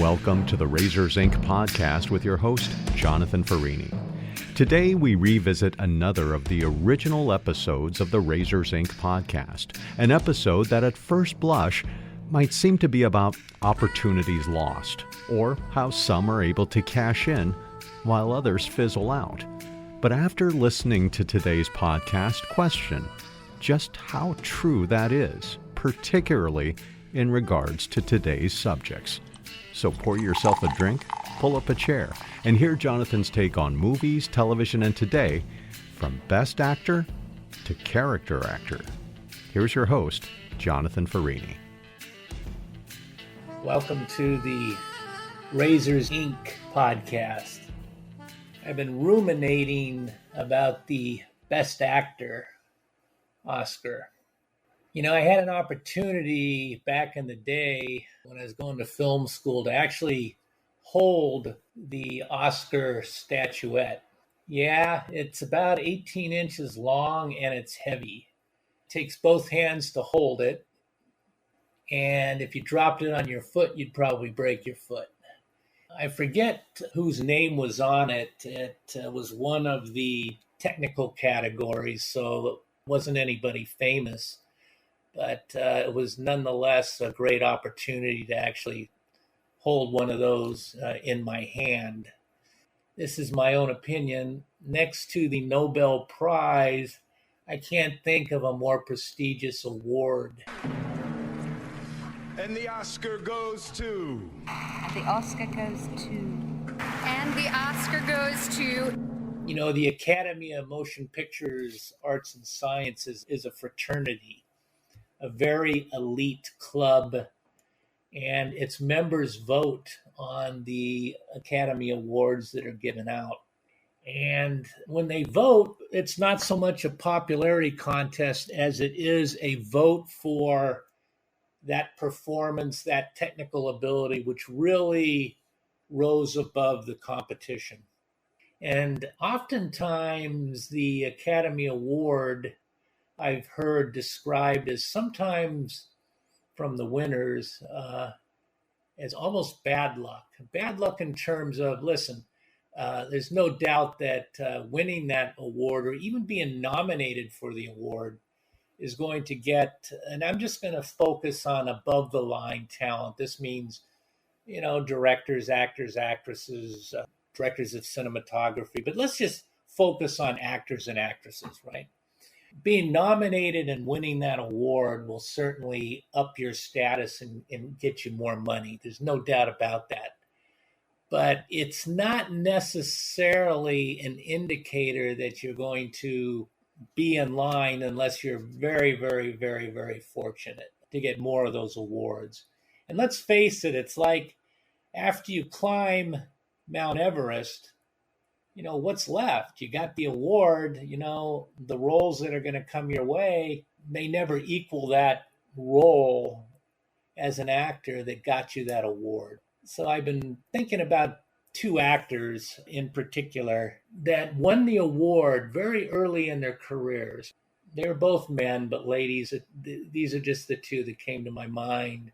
Welcome to the Razors Inc. podcast with your host, Jonathan Farini. Today we revisit another of the original episodes of the Razors Inc. podcast, an episode that at first blush might seem to be about opportunities lost, or how some are able to cash in while others fizzle out. But after listening to today's podcast, question just how true that is, particularly in regards to today's subjects. So pour yourself a drink, pull up a chair, and hear Jonathan's take on movies, television, and today, from best actor to character actor. Here's your host, Jonathan Farini. Welcome to the Razors Inc. podcast. I've been ruminating about the Best Actor Oscar. You know, I had an opportunity back in the day when I was going to film school to actually hold the Oscar statuette. Yeah, it's about 18 inches long and it's heavy. It takes both hands to hold it. And if you dropped it on your foot, you'd probably break your foot. I forget whose name was on it. It was one of the technical categories, so it wasn't anybody famous. But it was nonetheless a great opportunity to actually hold one of those in my hand. This is my own opinion. Next to the Nobel Prize, I can't think of a more prestigious award. And the Oscar goes to... And the Oscar goes to... And the Oscar goes to... You know, the Academy of Motion Pictures, Arts and Sciences is a fraternity, a very elite club, and its members vote on the Academy Awards that are given out. And when they vote, it's not so much a popularity contest as it is a vote for that performance, that technical ability, which really rose above the competition. And oftentimes the Academy Award I've heard described as sometimes from the winners as almost bad luck. Bad luck in terms of, listen, there's no doubt that winning that award or even being nominated for the award is going to get, and I'm just going to focus on above the line talent. This means, you know, directors, actors, actresses, directors of cinematography, but let's just focus on actors and actresses, right? Being nominated and winning that award will certainly up your status and get you more money. There's no doubt about that. But it's not necessarily an indicator that you're going to be in line unless you're very, very, very, very fortunate to get more of those awards. And let's face it, it's like after you climb Mount Everest, you know, what's left? You got the award, you know, the roles that are going to come your way may never equal that role as an actor that got you that award. So I've been thinking about two actors in particular that won the award very early in their careers. They were both men, but ladies. These are just the two that came to my mind.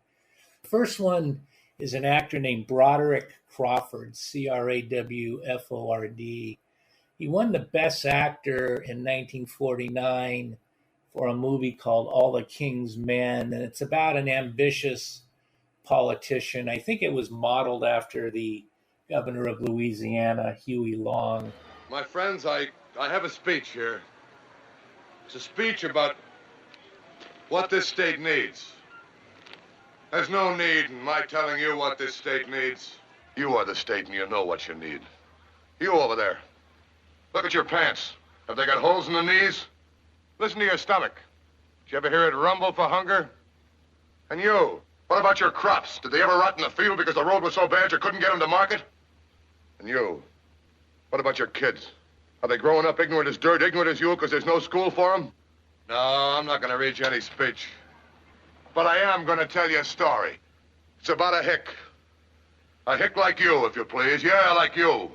The first one is an actor named Broderick Crawford, Crawford. He won the Best Actor in 1949 for a movie called All the King's Men, and it's about an ambitious politician. I think it was modeled after the governor of Louisiana, Huey Long. My friends, I have a speech here. It's a speech about what this state needs. There's no need in my telling you what this state needs. You are the state and you know what you need. You over there, look at your pants. Have they got holes in the knees? Listen to your stomach. Did you ever hear it rumble for hunger? And you, what about your crops? Did they ever rot in the field because the road was so bad you couldn't get them to market? And you, what about your kids? Are they growing up ignorant as dirt, ignorant as you because there's no school for them? No, I'm not going to read you any speech. But I am going to tell you a story. It's about a hick. A hick like you, if you please. Yeah, like you.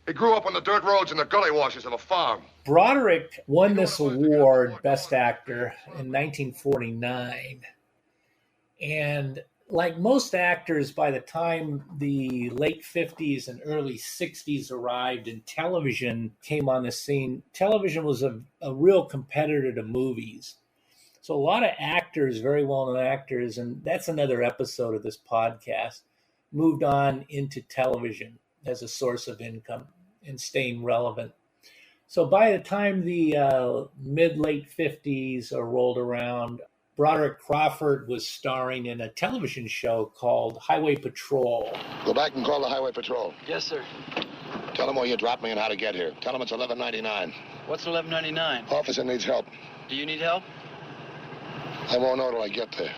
He grew up on the dirt roads and the gully washes of a farm. Broderick won this award, Best Actor, in 1949. And Like most actors, by the time the late 50s and early 60s arrived and television came on the scene, television was a real competitor to movies. So a lot of actors, very well-known actors, and that's another episode of this podcast, moved on into television as a source of income and staying relevant. So by the time the mid-late 50s rolled around, Broderick Crawford was starring in a television show called Highway Patrol. Go back and call the Highway Patrol. Yes, sir. Tell them where you dropped me and how to get here. Tell them it's 1199. What's 1199? Officer needs help. Do you need help? I won't know till I get there.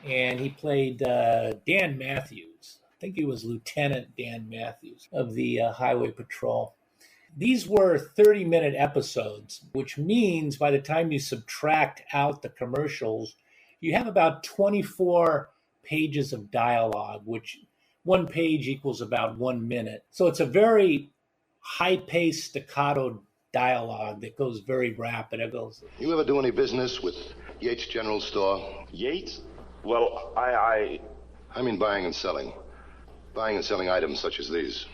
And he played Dan Matthews. I think he was Lieutenant Dan Matthews of the Highway Patrol. These were 30-minute episodes, which means by the time you subtract out the commercials, you have about 24 pages of dialogue, which one page equals about 1 minute. So it's a very high-paced staccato dialogue that goes very rapid. It goes, You ever do any business with Yates General Store? Yates? Well, I mean buying and selling. Buying and selling items such as these.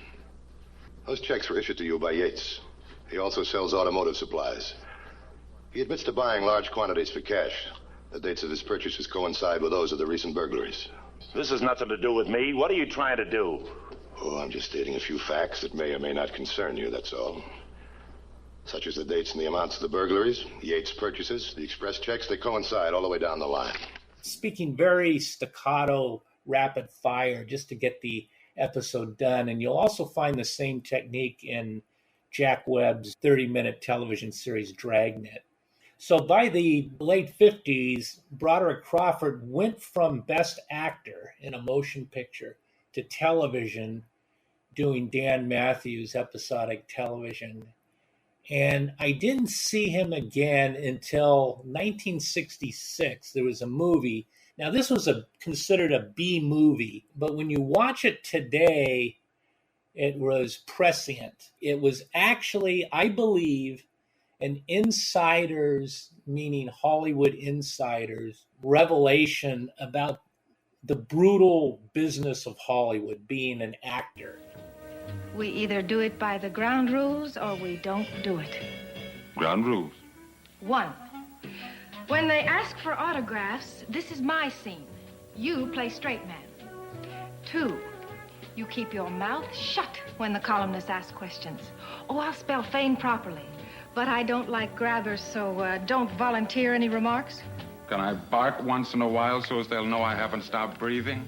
Those checks were issued to you by Yates. He also sells automotive supplies. He admits to buying large quantities for cash. The dates of his purchases coincide with those of the recent burglaries. This has nothing to do with me. What are you trying to do? Oh, I'm just stating a few facts that may or may not concern you, that's all. Such as the dates and the amounts of the burglaries, Yates' purchases, the express checks, they coincide all the way down the line. speaking very staccato, rapid fire, just to get the episode done. And you'll also find the same technique in Jack Webb's 30-minute television series Dragnet. So by the late 50s, Broderick Crawford went from Best Actor in a motion picture to television, doing Dan Matthews episodic television. And I didn't see him again until 1966. There was a movie. Now, this was considered a B movie, but when you watch it today, it was prescient. It was actually, I believe, an insider's, meaning Hollywood insiders, revelation about the brutal business of Hollywood, being an actor. We either do it by the ground rules or we don't do it. Ground rules. 1, when they ask for autographs, this is my scene. You play straight man. 2, you keep your mouth shut when the columnists ask questions. Oh, I'll spell feign properly, but I don't like grabbers, so don't volunteer any remarks. Can I bark once in a while so as they'll know I haven't stopped breathing?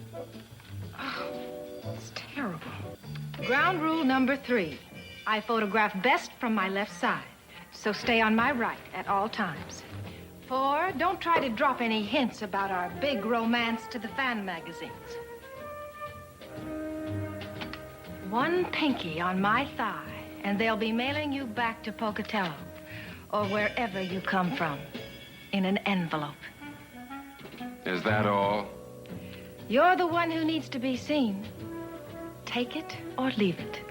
Oh, it's terrible. Ground rule number 3, I photograph best from my left side, so stay on my right at all times. 4, don't try to drop any hints about our big romance to the fan magazines. 1 pinky on my thigh, and they'll be mailing you back to Pocatello, or wherever you come from, in an envelope. Is that all? You're the one who needs to be seen. Take it or leave it.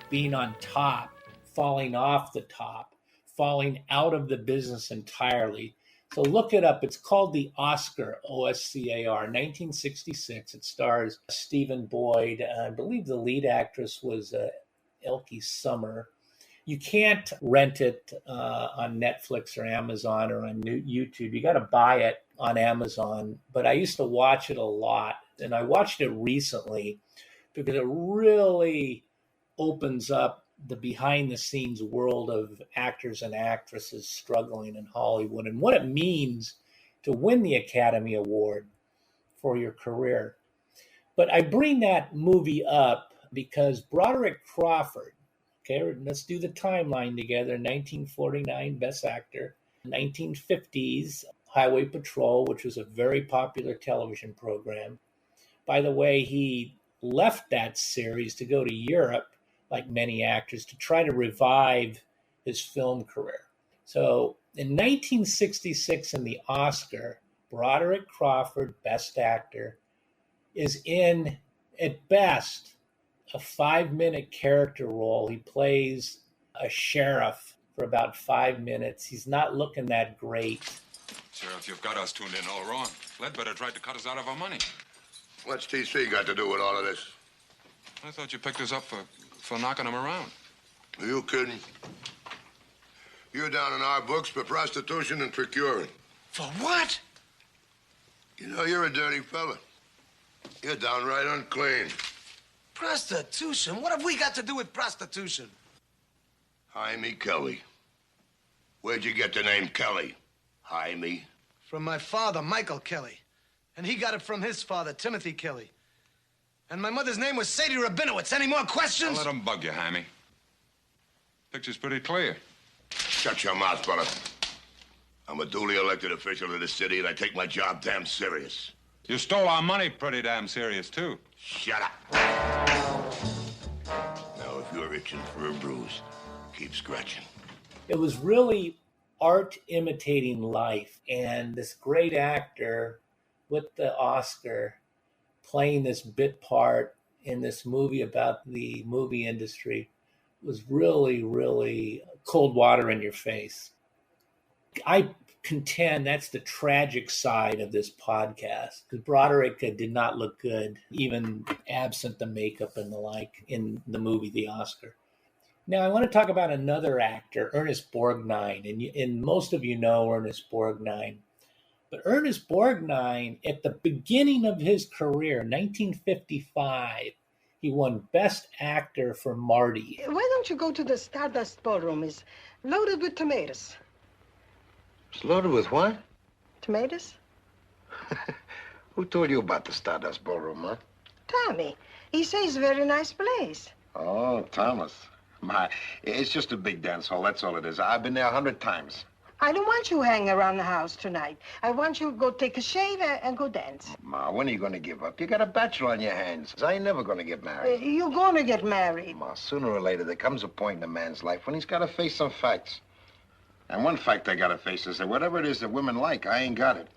Being on top, falling off the top, falling out of the business entirely. So look it up. It's called The Oscar, O-S-C-A-R, 1966. It stars Stephen Boyd. I believe the lead actress was Elke Summer. You can't rent it on Netflix or Amazon or on YouTube. You got to buy it on Amazon. But I used to watch it a lot, and I watched it recently because it really opens up the behind-the-scenes world of actors and actresses struggling in Hollywood and what it means to win the Academy Award for your career. But I bring that movie up because Broderick Crawford, okay, let's do the timeline together. 1949, Best Actor. 1950s, Highway Patrol, which was a very popular television program. By the way, he left that series to go to Europe, like many actors, to try to revive his film career. So in 1966 in the Oscar, Broderick Crawford, Best Actor, is in, at best, a 5-minute character role. He plays a sheriff for about 5 minutes. He's not looking that great. Sheriff, you've got us tuned in all wrong. Ledbetter tried to cut us out of our money. What's TC got to do with all of this? I thought you picked us up for knocking him around. Are you kidding? You're down in our books for prostitution and procuring. For what? You know, you're a dirty fella. You're downright unclean. Prostitution? What have we got to do with prostitution? Jaime Kelly. Where'd you get the name Kelly? Jaime? From my father, Michael Kelly. And he got it from his father, Timothy Kelly. And my mother's name was Sadie Rabinowitz. Any more questions? Don't let him bug you, Jaime. Picture's pretty clear. Shut your mouth, brother. I'm a duly elected official of the city, and I take my job damn serious. You stole our money pretty damn serious, too. Shut up. Now, if you're itching for a bruise, keep scratching. It was really art imitating life, and this great actor with the Oscar playing this bit part in this movie about the movie industry was really, really cold water in your face. I contend that's the tragic side of this podcast, because Broderick did not look good, even absent the makeup and the like, in the movie The Oscar. Now, I want to talk about another actor, Ernest Borgnine, and most of you know Ernest Borgnine. But Ernest Borgnine, at the beginning of his career, 1955, he won Best Actor for Marty. Why don't you go to the Stardust Ballroom? It's loaded with tomatoes. It's loaded with what? Tomatoes? Who told you about the Stardust Ballroom, huh? Tommy. He says it's a very nice place. Oh, Thomas. My, it's just a big dance hall, that's all it is. I've been there 100 times. I don't want you hanging around the house tonight. I want you to go take a shave and go dance. Ma, when are you going to give up? You got a bachelor on your hands. I ain't never going to get married. You're going to get married. Ma, sooner or later, there comes a point in a man's life when he's got to face some facts. And one fact I got to face is that whatever it is that women like, I ain't got it.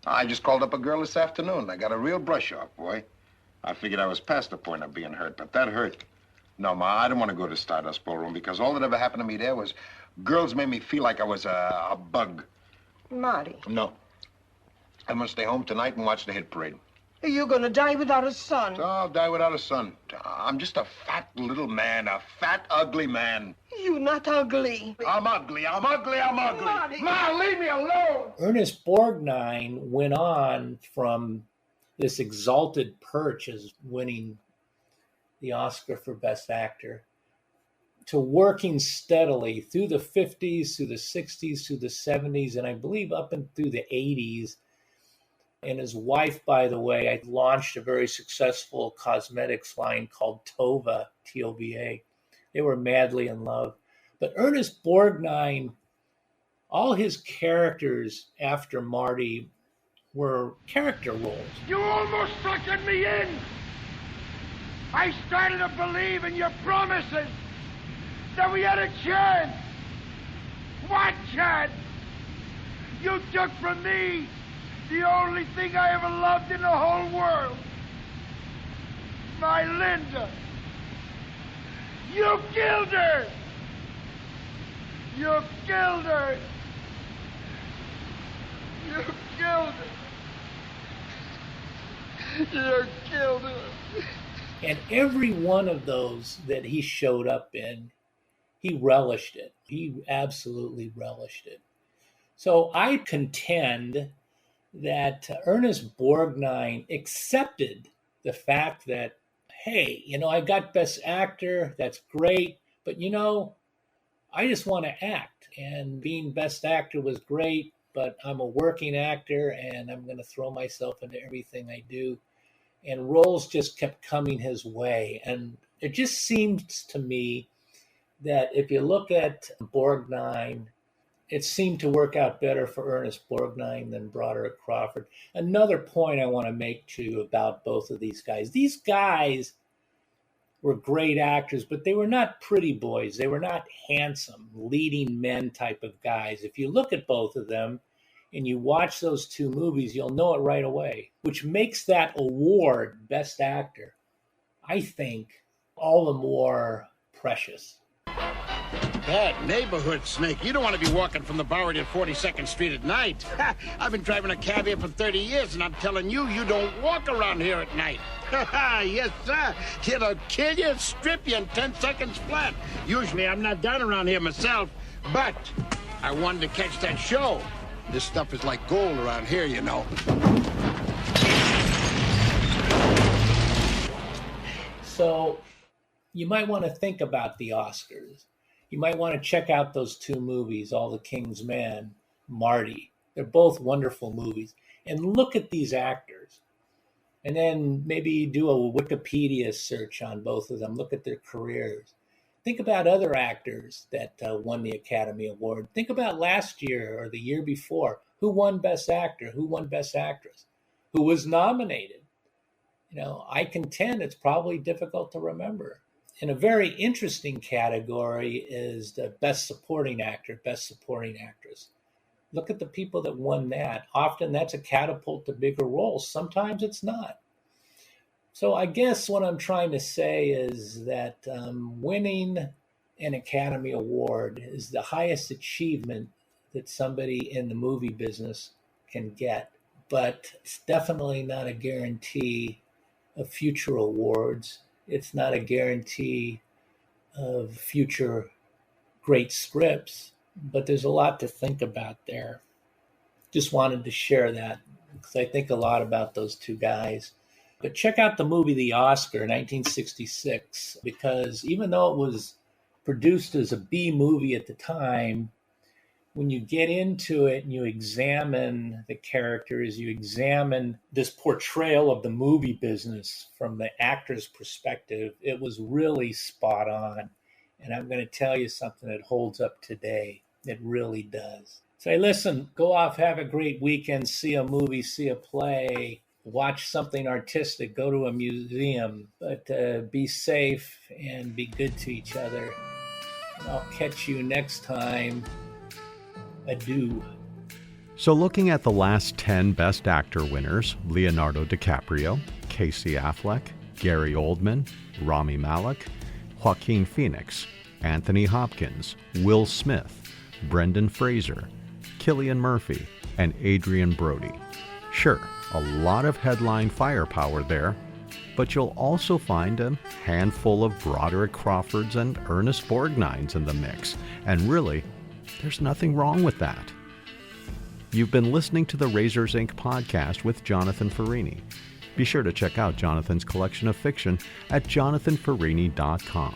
I just called up a girl this afternoon. I got a real brush off, boy. I figured I was past the point of being hurt, but that hurt. No, Ma, I don't want to go to Stardust Ballroom because all that ever happened to me there was girls made me feel like I was a bug. Marty. No. I'm going to stay home tonight and watch the hit parade. You're going to die without a son. So I'll die without a son. I'm just a fat little man, a fat, ugly man. You're not ugly. I'm ugly. Marty. Ma, leave me alone. Ernest Borgnine went on from this exalted perch as winning the Oscar for Best Actor to working steadily through the 50s, through the 60s, through the 70s, and I believe up and through the 80s. And his wife, by the way, I launched a very successful cosmetics line called Tova, T-O-V-A. They were madly in love. But Ernest Borgnine, all his characters after Marty were character roles. You almost suckered me in. I started to believe in your promises that we had a chance. What chance? You took from me the only thing I ever loved in the whole world. My Linda. You killed her. You killed her. You killed her. You killed her. And every one of those that he showed up in, he relished it. He absolutely relished it. So I contend that Ernest Borgnine accepted the fact that, hey, I got Best Actor, that's great, but I just want to act. And being Best Actor was great, but I'm a working actor and I'm going to throw myself into everything I do. And roles just kept coming his way. And it just seems to me that if you look at Borgnine, it seemed to work out better for Ernest Borgnine than Broderick Crawford. Another point I want to make to you about both of these guys. These guys were great actors, but they were not pretty boys. They were not handsome, leading men type of guys. If you look at both of them, and you watch those two movies, you'll know it right away, which makes that award, Best Actor, I think, all the more precious. bad neighborhood, Snake. You don't want to be walking from the Bowery to 42nd Street at night. I've been driving a cab here for 30 years, and I'm telling you, you don't walk around here at night. Yes, sir. It'll kill you, strip you in 10 seconds flat. Usually I'm not down around here myself, but I wanted to catch that show. This stuff is like gold around here, you know. So you might want to think about the Oscars. You might want to check out those two movies, All the King's Men, Marty. They're both wonderful movies. And look at these actors. And then maybe do a Wikipedia search on both of them. Look at their careers. Think about other actors that won the Academy Award. Think about last year or the year before. Who won Best Actor? Who won Best Actress? Who was nominated? You know, I contend it's probably difficult to remember. And a very interesting category is the Best Supporting Actor, Best Supporting Actress. Look at the people that won that. Often that's a catapult to bigger roles. Sometimes it's not. So I guess what I'm trying to say is that winning an Academy Award is the highest achievement that somebody in the movie business can get. But it's definitely not a guarantee of future awards. It's not a guarantee of future great scripts, but there's a lot to think about there. Just wanted to share that because I think a lot about those two guys. But check out the movie The Oscar, 1966, because even though it was produced as a B movie at the time, when you get into it and you examine the characters, you examine this portrayal of the movie business from the actor's perspective, it was really spot on. And I'm going to tell you something that holds up today. It really does. Say, listen, go off, have a great weekend, see a movie, see a play, watch something artistic, go to a museum, but be safe and be good to each other. And I'll catch you next time. Adieu. So looking at the last 10 Best Actor winners, Leonardo DiCaprio, Casey Affleck, Gary Oldman, Rami Malek, Joaquin Phoenix, Anthony Hopkins, Will Smith, Brendan Fraser, Cillian Murphy, and Adrian Brody. Sure, a lot of headline firepower there, but you'll also find a handful of Broderick Crawfords and Ernest Borgnines in the mix, and really, there's nothing wrong with that. You've been listening to the Razors Inc. podcast with Jonathan Ferrini. Be sure to check out Jonathan's collection of fiction at jonathanferrini.com.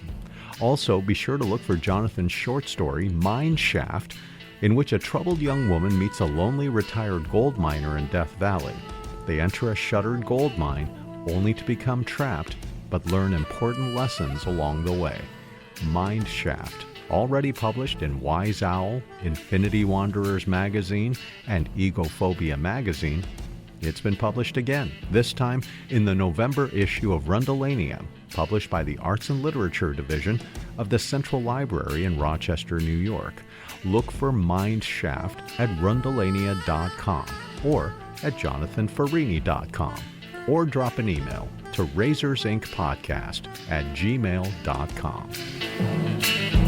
Also, be sure to look for Jonathan's short story, Mine Shaft, in which a troubled young woman meets a lonely retired gold miner in Death Valley. They enter a shuttered gold mine only to become trapped, but learn important lessons along the way. Mine Shaft, already published in Wise Owl, Infinity Wanderers magazine, and Egophobia magazine, it's been published again, this time in the November issue of Rundalania, published by the Arts and Literature Division of the Central Library in Rochester, New York. Look for Mind Shaft at rundalania.com or at jonathanferrini.com, or drop an email to razorsincpodcast@gmail.com.